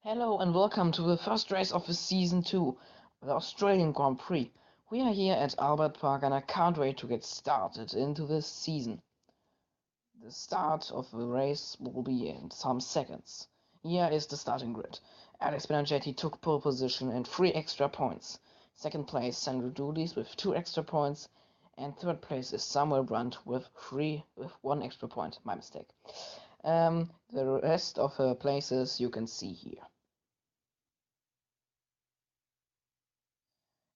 Hello and welcome to the first race of the season 2, the Australian Grand Prix. We are here at Albert Park and I can't wait to get started into this season. The start of the race will be in some seconds. Here is the starting grid. Alex Benagetti took pole position and 3 extra points. Second place Sandro Doulis with 2 extra points, and third place is Samuel Brandt with 1 extra point. My mistake. The rest of the places you can see here.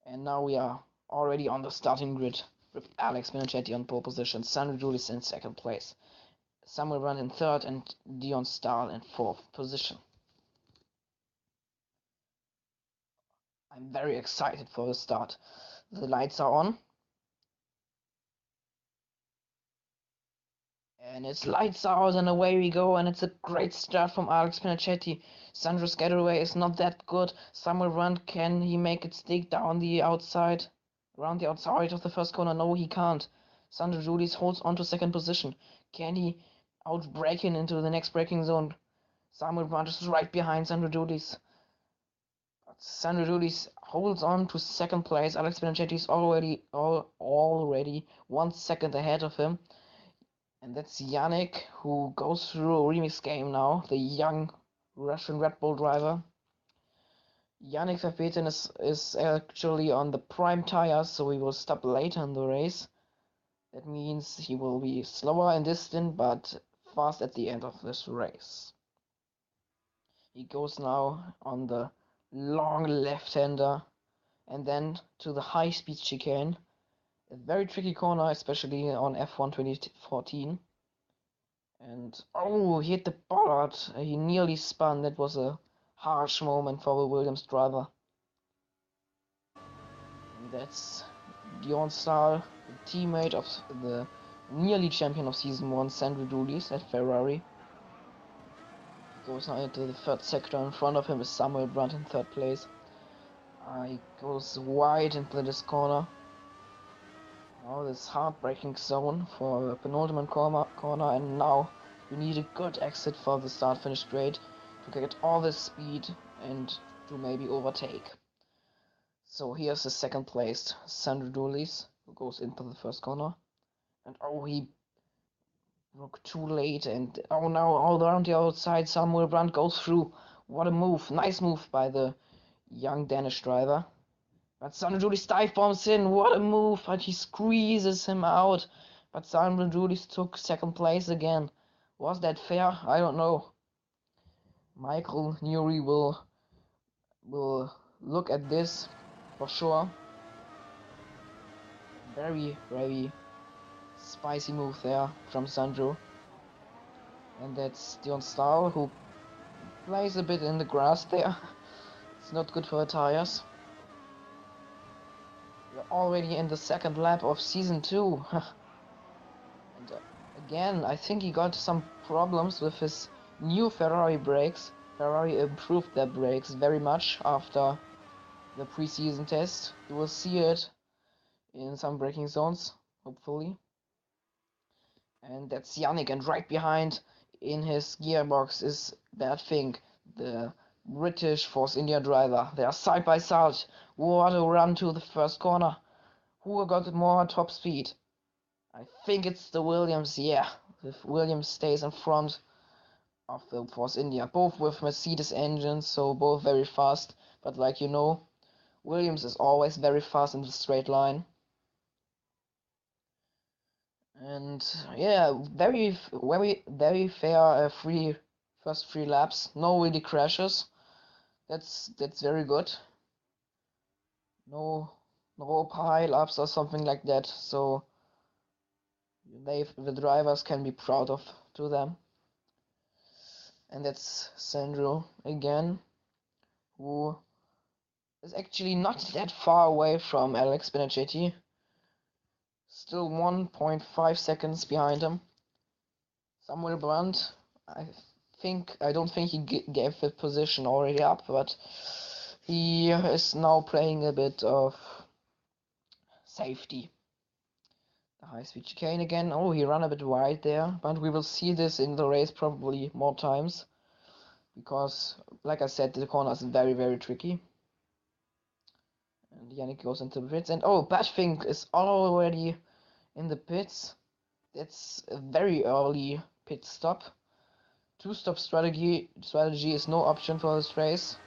And now we are already on the starting grid with Alex Benagetti on pole position, Sandro Doulis in second place, Samuel Brandt in third, and Dion Stahl in fourth position. I'm very excited for the start. The lights are on. And it's lights out and away we go, and it's a great start from Alex Benagetti. Sandro's getaway is not that good. Samuel Brandt, can he make it stick down the outside? Around the outside of the first corner? No, he can't. Sandro Doulis holds on to second position. Can he outbrake him into the next braking zone? Samuel Brandt is right behind Sandro Doulis. But Sandro Doulis holds on to second place. Alex Benagetti is already 1 second ahead of him. And that's Yannick, who goes through a remix game now, the young Russian Red Bull driver. Yannick Verstappen is actually on the prime tires, so he will stop later in the race. That means he will be slower in distance, but fast at the end of this race. He goes now on the long left-hander, and then to the high-speed chicane. A very tricky corner, especially on F1 2014. And oh, he hit the bollard. He nearly spun. That was a harsh moment for the Williams driver. And that's Dion Stahl, the teammate of the nearly champion of season 1, Sandro Doulis at Ferrari. He goes now into the third sector. In front of him is Samuel Brandt in third place. He goes wide into this corner. Now this heartbreaking zone for the penultimate corner, and now you need a good exit for the start-finish straight to get all this speed and to maybe overtake. So here's the second placed Sandro Doulis, who goes into the first corner, and oh, he broke too late, and oh, now all around the outside Samuel Brandt goes through. What a move, nice move by the young Danish driver. But Sandro Doulis dive bombs in. What a move! But he squeezes him out. But Sandro Doulis took second place again. Was that fair? I don't know. Michael Newry will look at this for sure. Very, very spicy move there from Sandro. And that's Dion Stahl, who plays a bit in the grass there. It's not good for the tires. We're already in the second lap of season 2. And again, I think he got some problems with his new Ferrari brakes. Ferrari improved their brakes very much after the preseason test. You will see it in some braking zones, hopefully. And that's Yannick, and right behind in his gearbox is Bert Fink, the British Force India driver. They are side by side. What a run to the first corner. Who got more top speed? I think it's the Williams, yeah. If Williams stays in front of the Force India, both with Mercedes engines, so both very fast. But like you know, Williams is always very fast in the straight line. And yeah, very fair first three laps. No really crashes. That's very good. No pile ups or something like that. So the drivers can be proud of to them. And that's Sandro again, who is actually not that far away from Alex Benagetti. Still 1.5 seconds behind him. Samuel Brandt, I don't think he gave the position already up, but he is now playing a bit of safety. The high-speed chicane again. Oh, he ran a bit wide there, but we will see this in the race probably more times. because, like I said, the corner is very, very tricky. And Yannick goes into the pits, and oh, Batfink is already in the pits. That's a very early pit stop. Two-stop strategy is no option for this race.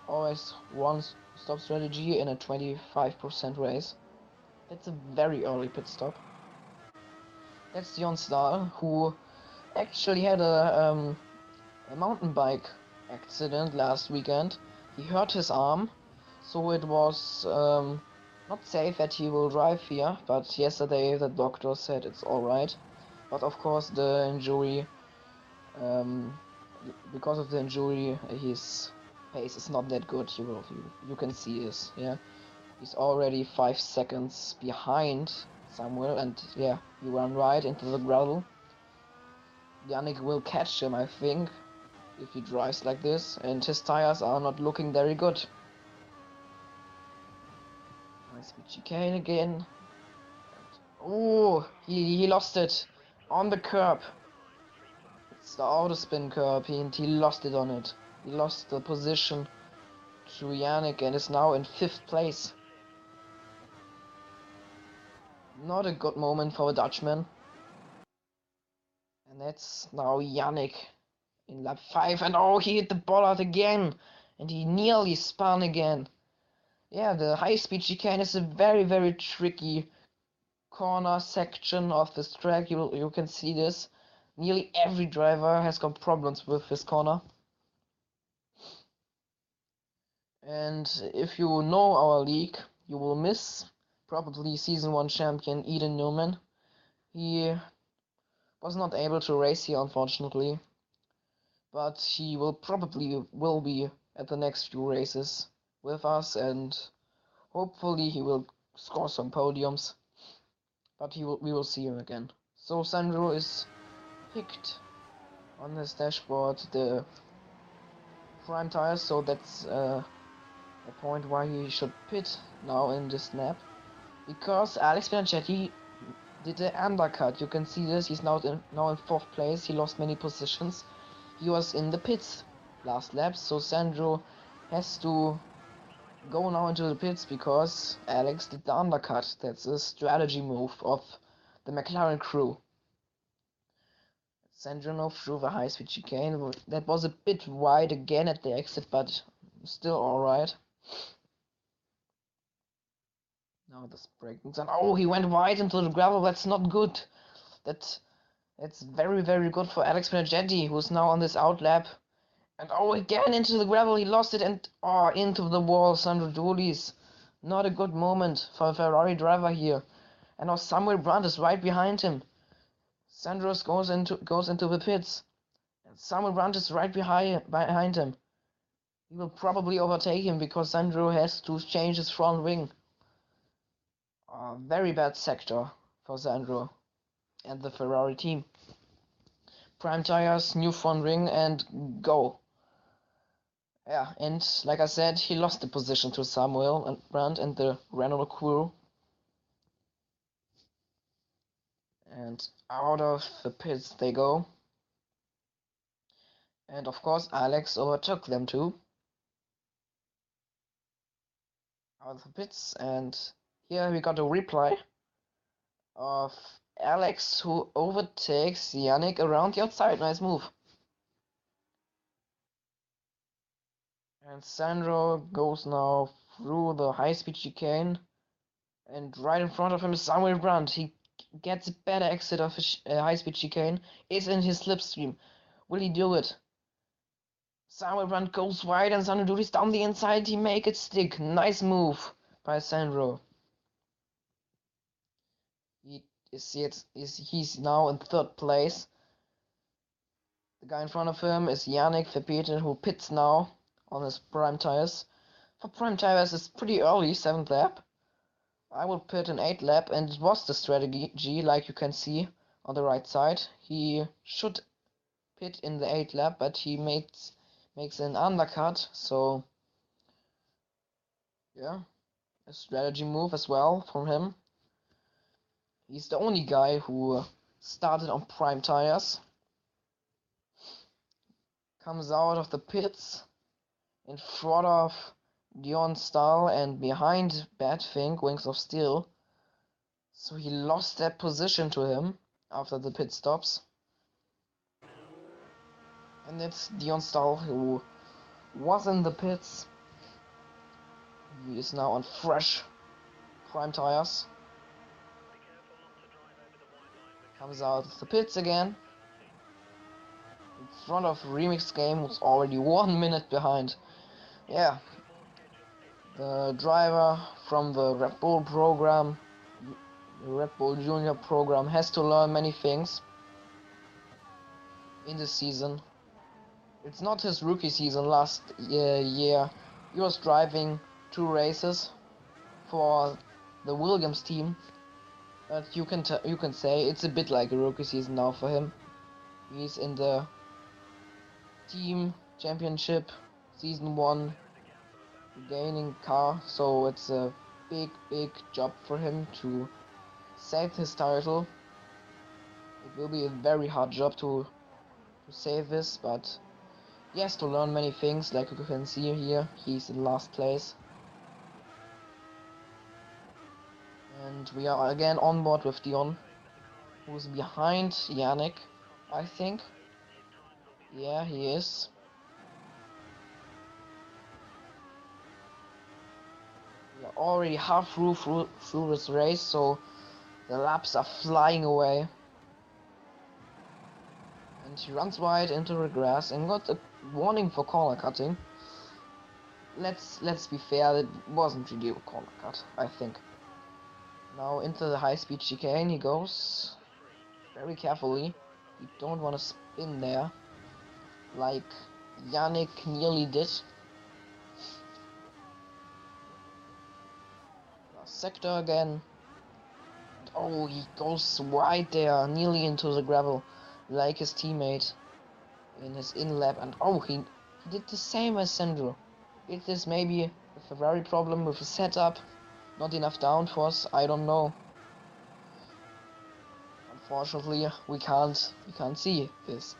Always one stop strategy in a 25% race. That's a very early pit stop. That's Jon Stahl, who actually had a mountain bike accident last weekend. He hurt his arm, so it was not safe that he will drive here, but yesterday the doctor said it's alright. But of course the injury, because of the injury, his pace is not that good. You can see this, yeah. He's already 5 seconds behind Samuel, and yeah, he ran right into the gravel. Yannick will catch him, I think, if he drives like this, and his tires are not looking very good. Nice chicane again. Oh, he lost it on the curb. It's the auto spin curb, and he lost it on it. He lost the position to Yannick and is now in 5th place. Not a good moment for a Dutchman. And that's now Yannick in lap 5, and oh, he hit the bollard again, and he nearly spun again. Yeah, the high-speed chicane is a very, very tricky corner section of this track. You can see this. Nearly every driver has got problems with this corner. And if you know our league, you will miss probably Season 1 champion Eden Newman. He was not able to race here, unfortunately, but he will probably be at the next few races with us, and hopefully he will score some podiums. But we will see him again. So Sandro is picked on his dashboard the prime tires, so that's a point why he should pit now in this lap, because Alex Bianchetti did the undercut. You can see this. He's now in 4th place. He lost many positions. He was in the pits last lap, so Sandro has to go now into the pits because Alex did the undercut. That's a strategy move of the McLaren crew. Sandro through the high-speed chicane. That was a bit wide again at the exit, but still alright. Now this breakdown. And oh, he went wide into the gravel. That's not good. That's very, very good for Alex Biaggetti, who's now on this out lap. And oh, again into the gravel. He lost it, and oh, into the wall. Sandro Doulis. Not a good moment for a Ferrari driver here. And now Samuel Brandt is right behind him. Sandro goes into the pits. And Samuel Brandt is right behind him. He will probably overtake him because Sandro has to change his front wing. Very bad sector for Sandro and the Ferrari team. Prime tires, new front wing, and go. Yeah, and like I said, he lost the position to Samuel and Brandt and the Renault crew. And out of the pits they go. And of course, Alex overtook them too. Out of the pits, and here we got a replay of Alex, who overtakes Yannick around the outside. Nice move. And Sandro goes now through the high-speed chicane, and right in front of him is Samuel Brandt. He gets a better exit of his high-speed chicane, is in his slipstream. Will he do it? Samuel Brandt goes wide, and Sandro Doulis down the inside. He make it stick. Nice move by Sandro. He's now in 3rd place. The guy in front of him is Yannick Verpeten, who pits now on his prime tires. For prime tires, it's pretty early, 7th lap. I will pit an 8th lap, and it was the strategy, like you can see on the right side. He should pit in the 8th lap, but he makes an undercut, so yeah, a strategy move as well from him. He's the only guy who started on prime tires. comes out of the pits in front of Dion Stahl and behind Badfink, Wings of Steel. So he lost that position to him after the pit stops. And it's Dion Stahl who was in the pits. He is now on fresh prime tires. Comes out of the pits again. In front of Remix Game, was already 1 minute behind. Yeah. The driver from the Red Bull program, the Red Bull Junior program, has to learn many things in this season. It's not his rookie season last year. He was driving 2 races for the Williams team. But you can say it's a bit like a rookie season now for him. He's in the team championship season 1 gaining car, so it's a big job for him to save his title. It will be a very hard job to save this, but he has to learn many things. Like you can see here, he's in last place. And we are again on board with Dion, who's behind Yannick, I think. Yeah, he is. We are already half through this race, so the laps are flying away. And he runs wide into the grass and got a warning for corner cutting. Let's be fair, it wasn't really a corner cut, I think. Now into the high-speed chicane he goes. Very carefully. You don't want to spin there, like Yannick nearly did. Last sector again. And oh, he goes wide there, nearly into the gravel, like his teammate in his in-lap. And oh, he did the same as Sandro. Is this maybe a Ferrari problem with the setup? Not enough downforce? I don't know. Unfortunately, we can't see this.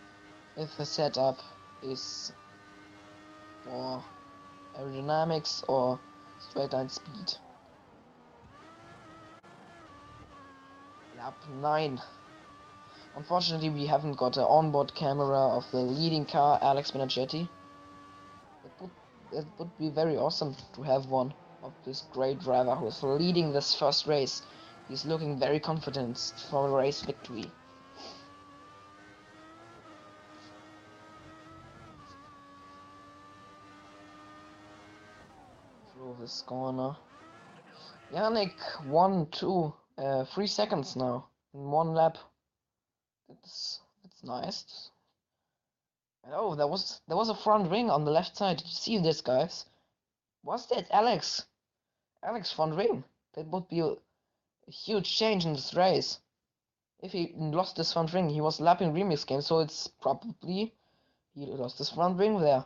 If the setup is for aerodynamics or straight line speed. Lap 9. Unfortunately, we haven't got an onboard camera of the leading car, Alex Benacetti. It would be very awesome to have one of this great driver who is leading this first race. He's looking very confident for a race victory. Through this corner. Yannick 3 seconds now in 1 lap. That's nice. And oh, there was a front wing on the left side. Did you see this, guys? Was that Alex? Alex front wing. That would be a huge change in this race. If he lost this front wing, he was lapping Remix Game, so it's probably he lost his front wing there.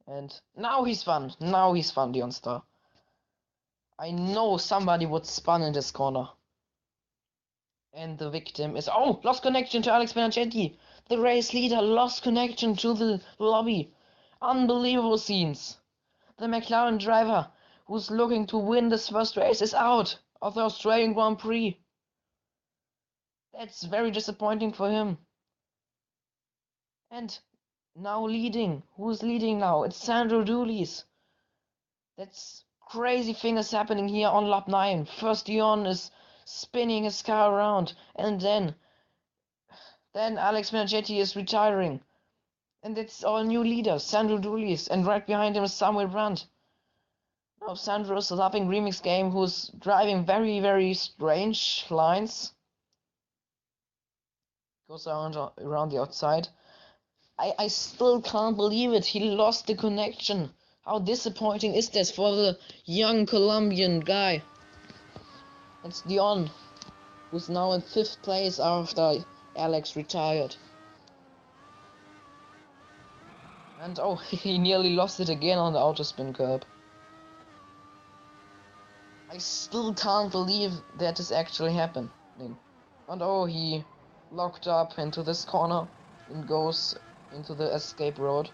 And now he's fun. Now he's fun, Dion Star. I know somebody would spun in this corner. And the victim is... Oh! Lost connection to Alex Benacetti! The race leader lost connection to the lobby. Unbelievable scenes. The McLaren driver, who's looking to win this first race, is out of the Australian Grand Prix. That's very disappointing for him. And now leading. Who's leading now? It's Sandro Doulis. That's crazy thing is happening here on lap 9. First Dion is spinning his car around, and then Alex Benacetti is retiring. And it's our new leader, Sandro Doulis, and right behind him is Samuel Brandt. Now Sandro is lapping Remix Game, who's driving very strange lines. Goes around the outside. I still can't believe it. He lost the connection. How disappointing is this for the young Colombian guy? It's Dion, who's now in 5th place after Alex retired. And oh, he nearly lost it again on the autospin curb. I still can't believe that is actually happening. And oh, he locked up into this corner and goes into the escape road.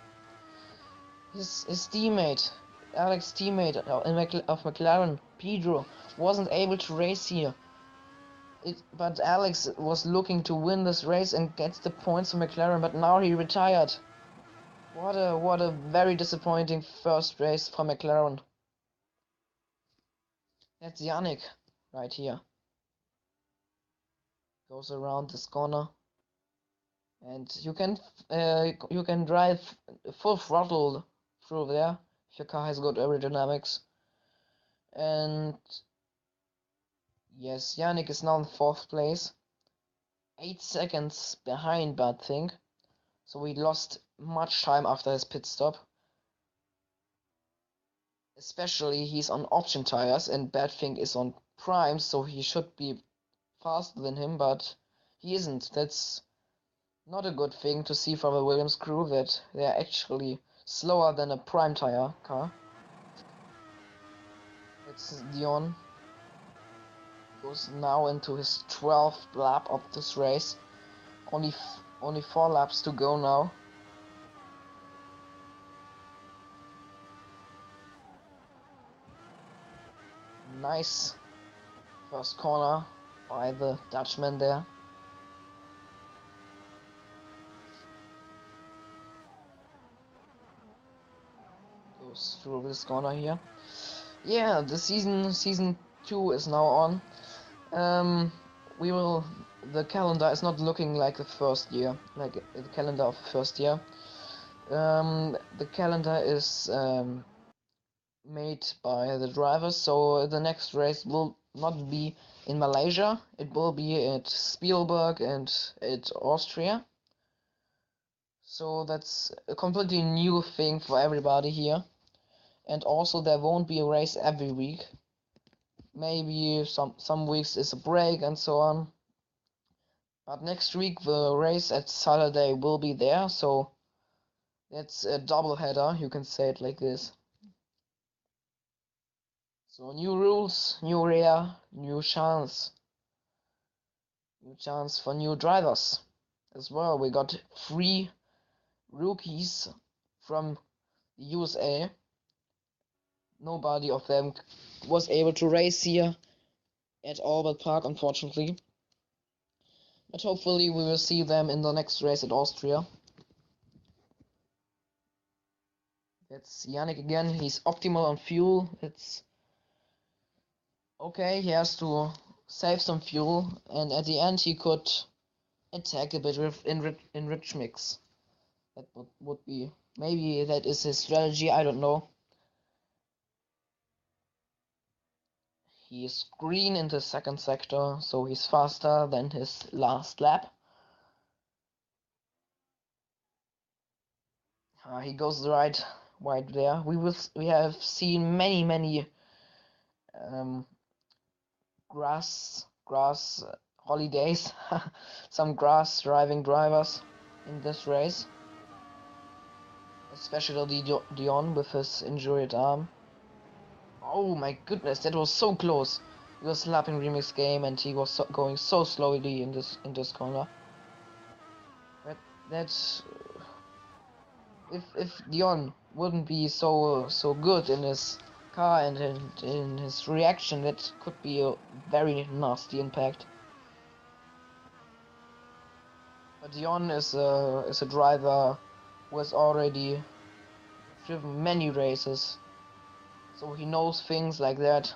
His teammate, Alex's teammate of McLaren, Pedro, wasn't able to race here. But Alex was looking to win this race and gets the points for McLaren, but now he retired. What a very disappointing first race for McLaren. That's Yannick right here. Goes around this corner, and you can drive full throttle through there if your car has good aerodynamics. And yes, Yannick is now in 4th place, 8 seconds behind Bad Thing, so we lost much time after his pit stop. Especially he's on option tires and Bad Thing is on prime, so he should be faster than him, but he isn't. That's not a good thing to see from the Williams crew, that they're actually slower than a prime tire car. It's Dion. Goes now into his 12th lap of this race. Only 4 laps to go now. Nice first corner by the Dutchman there. Goes through this corner here. Yeah, the season 2 is now on. The calendar is not looking like the first year, like the calendar of the first year. The calendar is made by the drivers, so the next race will not be in Malaysia, it will be at Spielberg and at Austria. So that's a completely new thing for everybody here. And also there won't be a race every week. Maybe some weeks is a break and so on. But next week the race at Saturday will be there, so that's a double header, you can say it like this. So new rules, new area, new chance. New chance for new drivers as well. We got 3 rookies from the USA. Nobody of them was able to race here at Albert Park, unfortunately. But hopefully we will see them in the next race at Austria. That's Yannick again. He's optimal on fuel. It's okay, he has to save some fuel, and at the end he could attack a bit with enrich mix. That would be, maybe that is his strategy, I don't know. He is green in the second sector, so he's faster than his last lap. He goes right there. We have seen many grass holidays, some grass driving drivers in this race, especially Dion with his injured arm. Oh my goodness, that was so close. He was slapping Remix game and he was going so slowly in this corner. But that's if Dion wouldn't be so good in his car and in his reaction, that could be a very nasty impact. But Dion is a driver who has already driven many races, so he knows things like that.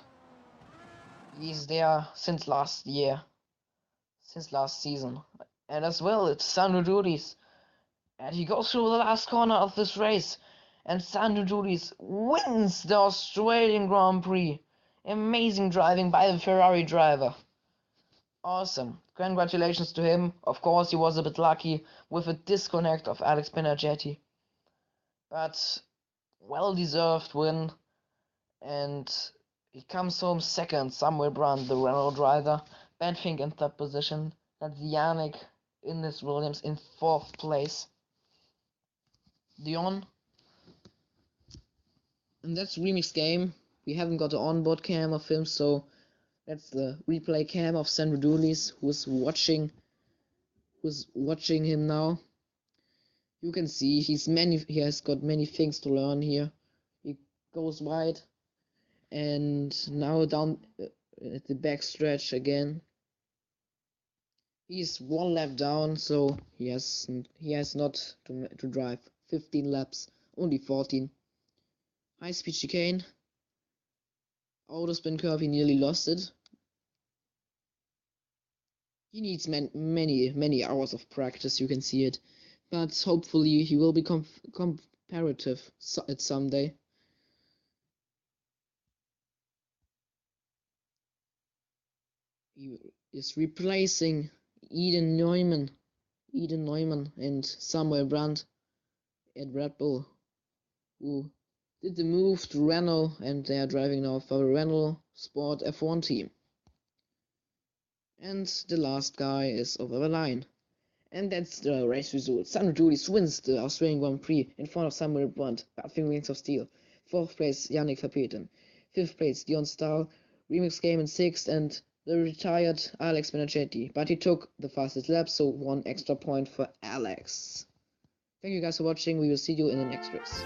He's there since last year, since last season. And as well, it's Sandro Doulis. And he goes through the last corner of this race. And Sandro Doulis wins the Australian Grand Prix. Amazing driving by the Ferrari driver. Awesome. Congratulations to him. Of course, he was a bit lucky with a disconnect of Alex Benagetti. But well-deserved win. And he comes home second. Samuel Brandt, the Renault driver. Ben Fink in third position. That's Yannick in this Williams in 4th place. Dion. And that's Remix game. We haven't got the onboard cam of him, so that's the replay cam of Sandro Doulis, who's watching him now. You can see he has got many things to learn here. He goes wide and now down at the back stretch again. He's one lap down, so he has not to drive 15 laps, only 14. High speed chicane. Auto spin curve, he nearly lost it. He needs many hours of practice, you can see it. But hopefully he will be comparative at someday. He is replacing Eden Neumann and Samuel Brandt at Red Bull, who did the move to Renault, and they are driving now for the Renault Sport F1 team. And the last guy is over the line. And that's the race result. Sandro Doulis wins the Australian Grand Prix in front of Samuel Brandt by Wings of Steel. 4th place, Yannick Verpeten. 5th place, Dion Stahl. Remix came in 6th, and the retired Alex Benacetti. But he took the fastest lap, so 1 extra point for Alex. Thank you guys for watching. We will see you in the next race.